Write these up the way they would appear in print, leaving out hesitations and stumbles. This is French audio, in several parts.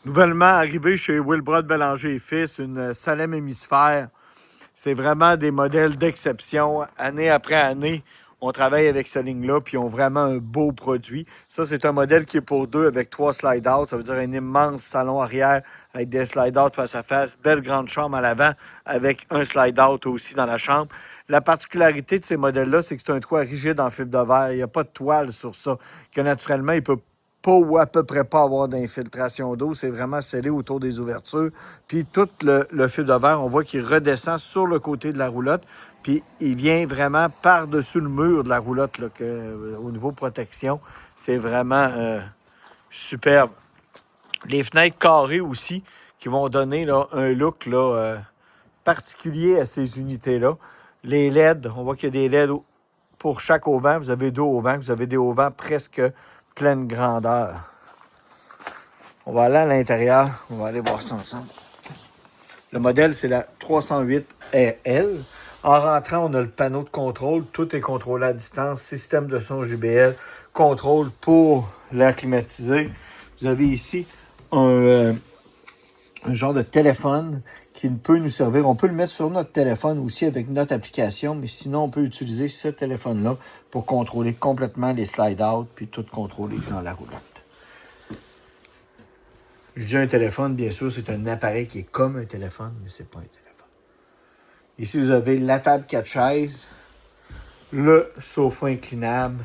Nouvellement arrivé chez Wilbrod Bélanger et Fils, une Salem hémisphère. C'est vraiment des modèles d'exception. Année après année, on travaille avec cette ligne-là, puis ils ont vraiment un beau produit. Ça, c'est un modèle qui est pour deux avec 3 slide-out. Ça veut dire un immense salon arrière avec des slide-out face à face. Belle grande chambre à l'avant avec un slide-out aussi dans la chambre. La particularité de ces modèles-là, c'est que c'est un toit rigide en fibre de verre. Il n'y a pas de toile sur ça, que naturellement, il peut pas ou à peu près pas avoir d'infiltration d'eau. C'est vraiment scellé autour des ouvertures. Puis tout le fil de verre, on voit qu'il redescend sur le côté de la roulotte. Puis il vient vraiment par-dessus le mur de la roulotte là, au niveau protection. C'est vraiment superbe. Les fenêtres carrées aussi qui vont donner là, un look là, particulier à ces unités-là. Les LED, on voit qu'il y a des LED pour chaque auvent. Vous avez 2 auvents. Vous avez des auvents presque pleine grandeur. On va aller à l'intérieur. On va aller voir ça ensemble. Le modèle, c'est la 308RL. En rentrant, on a le panneau de contrôle. Tout est contrôlé à distance. Système de son JBL. Contrôle pour l'air climatisé. Vous avez ici un genre de téléphone qui peut nous servir. On peut le mettre sur notre téléphone aussi avec notre application, mais sinon, on peut utiliser ce téléphone-là pour contrôler complètement les slide-out puis tout contrôler dans la roulotte. Je dis un téléphone, bien sûr, c'est un appareil qui est comme un téléphone, mais c'est pas un téléphone. Ici, vous avez la table 4 chaises, le sofa inclinable,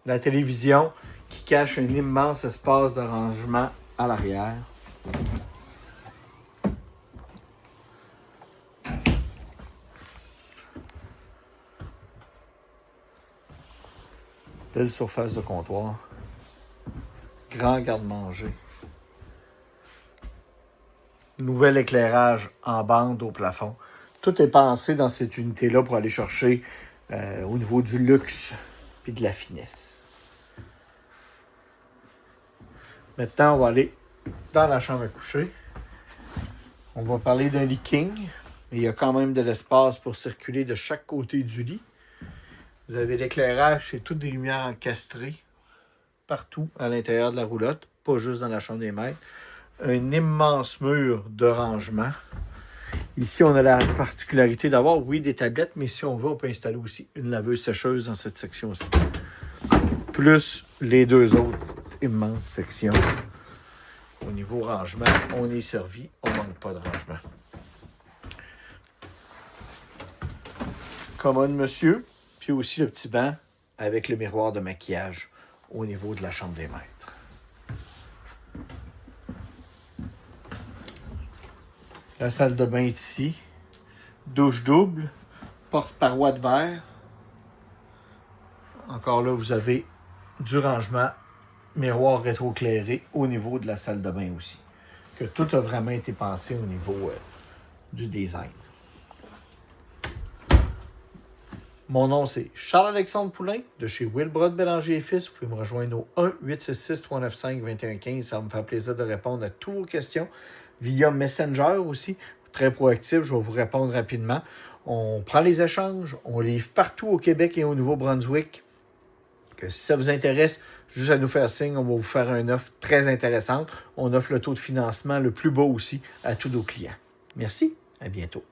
la télévision qui cache un immense espace de rangement à l'arrière. Belle surface de comptoir. Grand garde-manger. Nouvel éclairage en bande au plafond. Tout est pensé dans cette unité-là pour aller chercher au niveau du luxe et de la finesse. Maintenant, on va aller dans la chambre à coucher. On va parler d'un lit king, mais il y a quand même de l'espace pour circuler de chaque côté du lit. Vous avez l'éclairage, c'est toutes des lumières encastrées partout à l'intérieur de la roulotte, pas juste dans la chambre des maîtres. Un immense mur de rangement. Ici, on a la particularité d'avoir, oui, des tablettes, mais si on veut, on peut installer aussi une laveuse sécheuse dans cette section-ci. Plus les 2 autres immenses sections. Au niveau rangement, on est servi, on ne manque pas de rangement. Commode, monsieur, puis aussi le petit banc avec le miroir de maquillage au niveau de la chambre des maîtres. La salle de bain est ici. Douche double, porte-paroi de verre. Encore là, vous avez du rangement, miroir rétroéclairé au niveau de la salle de bain aussi. Que tout a vraiment été pensé au niveau du design. Mon nom, c'est Charles-Alexandre Poulain de chez Wilbrod Bélanger et Fils. Vous pouvez me rejoindre au 1-866-395-2115. Ça va me faire plaisir de répondre à toutes vos questions via Messenger aussi. Très proactif, je vais vous répondre rapidement. On prend les échanges, on livre partout au Québec et au Nouveau-Brunswick. Que si ça vous intéresse, juste à nous faire signe, on va vous faire une offre très intéressante. On offre le taux de financement le plus bas aussi à tous nos clients. Merci, à bientôt.